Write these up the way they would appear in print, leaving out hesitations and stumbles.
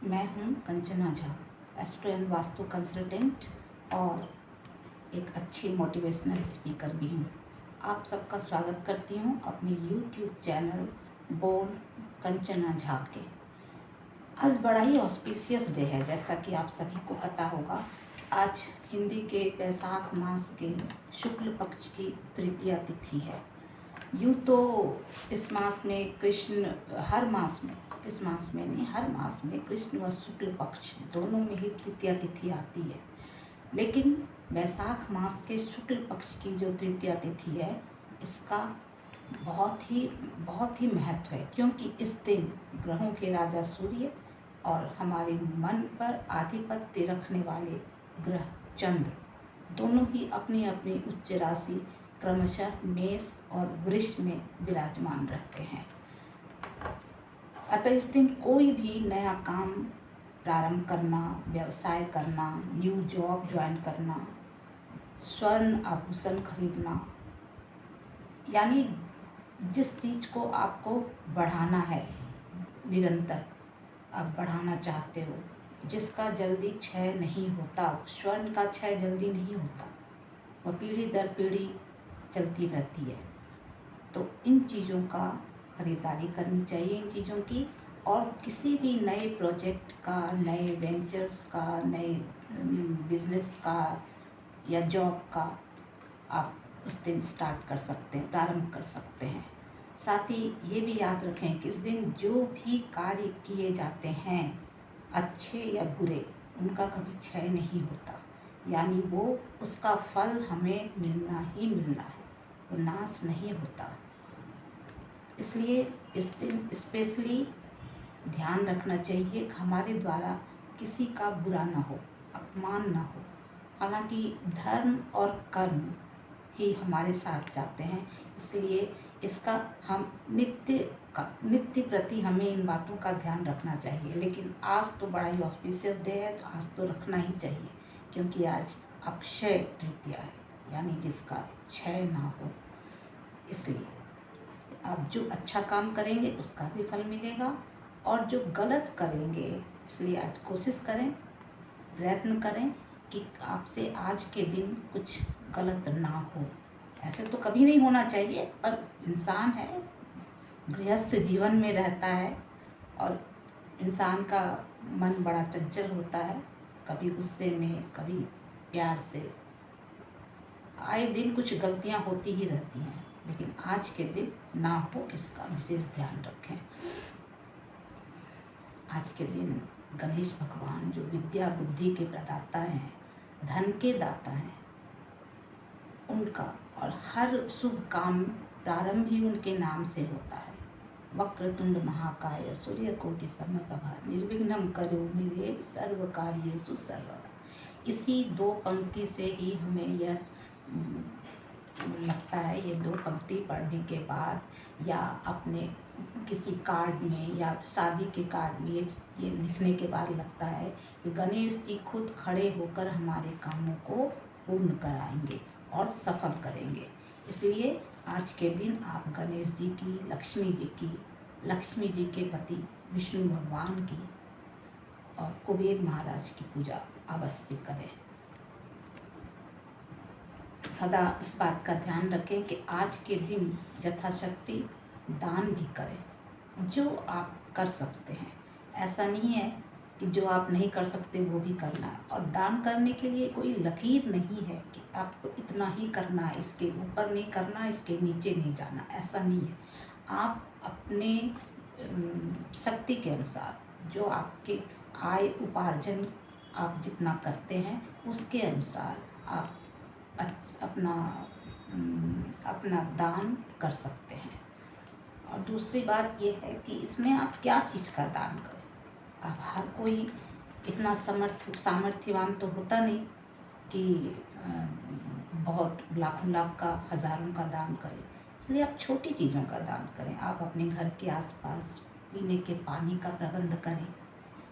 मैं हूँ Kanchana Jha, astro and vastu consultant और एक अच्छी मोटिवेशनल स्पीकर भी हूँ। आप सबका स्वागत करती हूँ अपने यूट्यूब चैनल बोल कंचना झा के। आज बड़ा ही ऑस्पिशियस डे है, जैसा कि आप सभी को पता होगा। आज हिंदी के वैशाख मास के शुक्ल पक्ष की तृतीया तिथि है। यूँ तो इस मास में कृष्ण हर मास में इस मास में नहीं, हर मास में कृष्ण व शुक्ल पक्ष दोनों में ही तृतीया तिथि आती है। लेकिन वैशाख मास के शुक्ल पक्ष की जो तृतीया तिथि है, इसका बहुत ही महत्व है, क्योंकि इस दिन ग्रहों के राजा सूर्य और हमारे मन पर आधिपत्य रखने वाले ग्रह चंद्र दोनों ही अपनी अपनी उच्च राशि क्रमशः मेष और वृष में विराजमान रहते हैं। अतः इस दिन कोई भी नया काम प्रारंभ करना, व्यवसाय करना, न्यू जॉब ज्वाइन करना, स्वर्ण आभूषण खरीदना, यानी जिस चीज़ को आपको बढ़ाना है, निरंतर आप बढ़ाना चाहते हो, जिसका जल्दी क्षय नहीं होता, स्वर्ण का क्षय जल्दी नहीं होता, वह पीढ़ी दर पीढ़ी चलती रहती है। तो इन चीज़ों का खरीदारी करनी चाहिए, इन चीज़ों की। और किसी भी नए प्रोजेक्ट का, नए वेंचर्स का, नए बिजनेस का या जॉब का आप उस दिन स्टार्ट कर सकते हैं, प्रारंभ कर सकते हैं। साथ ही ये भी याद रखें कि इस दिन जो भी कार्य किए जाते हैं, अच्छे या बुरे, उनका कभी क्षय नहीं होता, यानी वो उसका फल हमें मिलना ही मिलना है, वो नाश नहीं होता। इसलिए इस दिन स्पेशली ध्यान रखना चाहिए कि हमारे द्वारा किसी का बुरा ना हो, अपमान ना हो। हालांकि धर्म और कर्म ही हमारे साथ जाते हैं, इसलिए इसका हम नित्य प्रति हमें इन बातों का ध्यान रखना चाहिए। लेकिन आज तो बड़ा ही ऑस्पिशियस डे है, तो आज तो रखना ही चाहिए, क्योंकि आज अक्षय तृतीया है, यानी जिसका क्षय ना हो। इसलिए आप जो अच्छा काम करेंगे उसका भी फल मिलेगा, और जो गलत करेंगे, इसलिए आज कोशिश करें, प्रयत्न करें कि आपसे आज के दिन कुछ गलत ना हो। ऐसे तो कभी नहीं होना चाहिए, पर इंसान है, गृहस्थ जीवन में रहता है, और इंसान का मन बड़ा चंचल होता है, कभी गुस्से में, कभी प्यार से। आए दिन कुछ गलतियां होती ही रहती हैं, लेकिन आज के दिन ना हो, इसका विशेष ध्यान रखें। आज के दिन गणेश भगवान, जो विद्या बुद्धि के प्रदाता हैं, धन के दाता हैं, उनका और हर शुभ काम प्रारंभ ही उनके नाम से होता है। वक्रतुंड महाकाय सूर्यकोटि समप्रभा निर्विघ्नं करोमि देव सर्वकार्येषु सर्वदा। इसी दो पंक्ति से ही हमें यह लगता है, ये दो पंक्ति पढ़ने के बाद या अपने किसी कार्ड में या शादी के कार्ड में ये लिखने के बाद लगता है कि गणेश जी खुद खड़े होकर हमारे कामों को पूर्ण कराएंगे और सफल करेंगे। इसलिए आज के दिन आप गणेश जी की, लक्ष्मी जी के पति विष्णु भगवान की और कुबेर महाराज की पूजा अवश्य करें। सदा इस बात का ध्यान रखें कि आज के दिन यथाशक्ति दान भी करें, जो आप कर सकते हैं। ऐसा नहीं है कि जो आप नहीं कर सकते वो भी करना है, और दान करने के लिए कोई लकीर नहीं है कि आपको इतना ही करना है, इसके ऊपर नहीं करना, इसके नीचे नहीं जाना, ऐसा नहीं है। आप अपने शक्ति के अनुसार, जो आपके आय उपार्जन आप जितना करते हैं, उसके अनुसार आप अपना दान कर सकते हैं। और दूसरी बात ये है कि इसमें आप क्या चीज़ का दान करें। अब हर कोई इतना सामर्थ्यवान तो होता नहीं कि बहुत लाखों लाख का, हज़ारों का दान करें। इसलिए आप छोटी चीज़ों का दान करें। आप अपने घर के आसपास पीने के पानी का प्रबंध करें।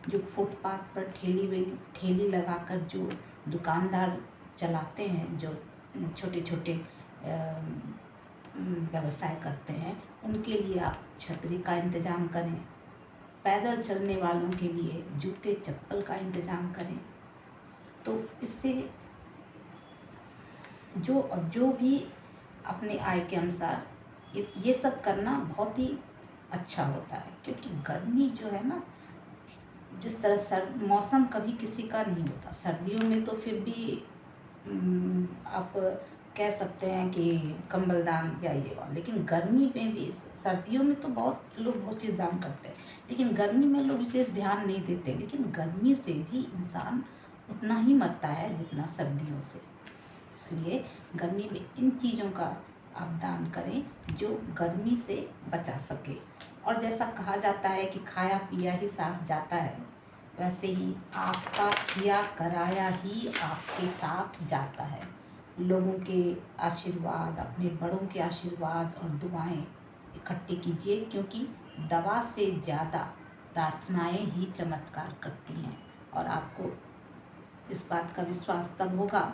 जो फुटपाथ पर ठेली लगाकर जो दुकानदार चलाते हैं, जो छोटे छोटे व्यवसाय करते हैं, उनके लिए आप छतरी का इंतज़ाम करें। पैदल चलने वालों के लिए जूते चप्पल का इंतज़ाम करें। तो इससे जो भी अपने आय के अनुसार ये सब करना बहुत ही अच्छा होता है, क्योंकि गर्मी जो है ना, जिस तरह मौसम कभी किसी का नहीं होता। सर्दियों में तो फिर भी आप कह सकते हैं कि कंबल दान या ये वाला, लेकिन गर्मी में भी, सर्दियों में तो बहुत लोग बहुत चीज़ दान करते हैं, लेकिन गर्मी में लोग विशेष ध्यान नहीं देते। लेकिन गर्मी से भी इंसान उतना ही मरता है जितना सर्दियों से। इसलिए गर्मी में इन चीज़ों का आप दान करें जो गर्मी से बचा सके। और जैसा कहा जाता है कि खाया पिया ही साथ जाता है, वैसे ही आपका किया कराया ही आपके साथ जाता है। लोगों के आशीर्वाद, अपने बड़ों के आशीर्वाद और दुआएं इकट्ठी कीजिए, क्योंकि दवा से ज़्यादा प्रार्थनाएं ही चमत्कार करती हैं। और आपको इस बात का विश्वास तब होगा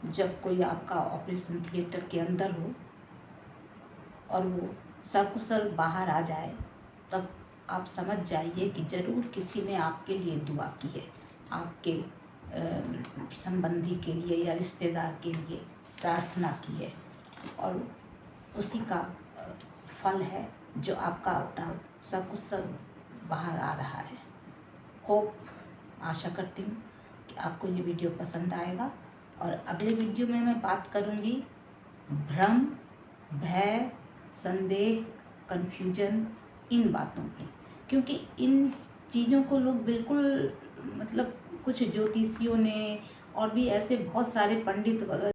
जब कोई आपका ऑपरेशन थिएटर के अंदर हो और वो सकुशल बाहर आ जाए, तब आप समझ जाइए कि ज़रूर किसी ने आपके लिए दुआ की है, आपके संबंधी के लिए या रिश्तेदार के लिए प्रार्थना की है, और उसी का फल है जो आपका अपना सकुशल बाहर आ रहा है। आशा करती हूँ कि आपको ये वीडियो पसंद आएगा। और अगले वीडियो में मैं बात करूँगी भ्रम, भय, संदेह, कन्फ्यूजन, इन बातों की, क्योंकि इन चीज़ों को लोग बिल्कुल, मतलब कुछ ज्योतिषियों ने और भी ऐसे बहुत सारे पंडित